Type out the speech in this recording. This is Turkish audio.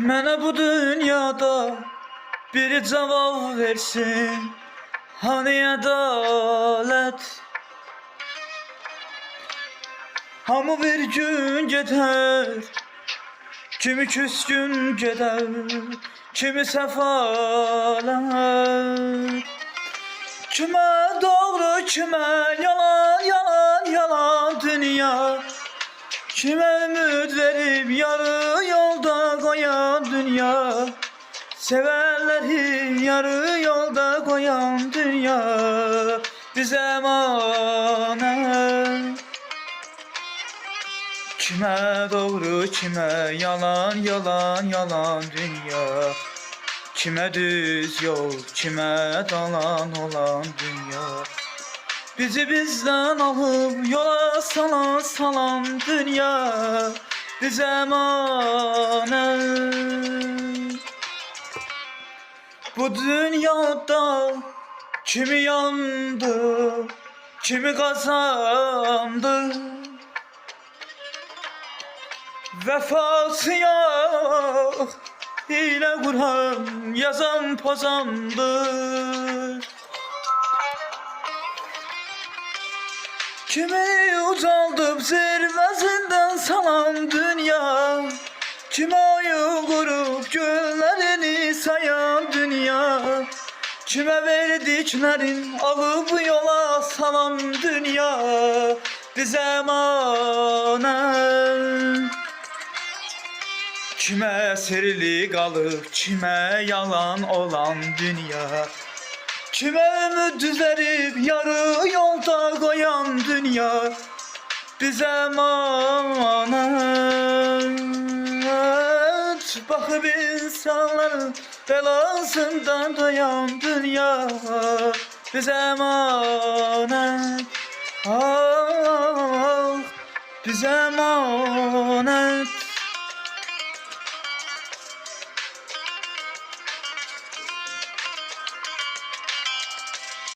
Mənə bu dünyada biri cavab versin. Hani ədalət? Hamı bir gün gedər, kimi küskün gedər, kimi səfalət. Kimə doğru, kimə yalan, yalan, yalan dünya. Kimə ümid verib yarı yolda qoyan dünya. Severleri yarı yolda koyan dünya bize emanet. Kime doğru, kime yalan, yalan, yalan dünya. Kime düz yol, kime dalan olan dünya. Bizi bizden alıp yola salan, salan dünya bize emanet. Bu dünyada kimi yandı, kimi kazandı. Vefası yok, hile kuran, yazan pozandı. Kimi ucaldıp zirvesinden salan dünya. Kimi oyu kurup güllerini sayan dünya. Kime verdiklerin alıp yola salan dünya bize emanet. Kime serili kalıp kime yalan olan dünya. Kime ümit verip yarı yolda koyan dünya bize emanet. Bakıp insanların belasından doyan dünya bize emanet. Ah, bize emanet.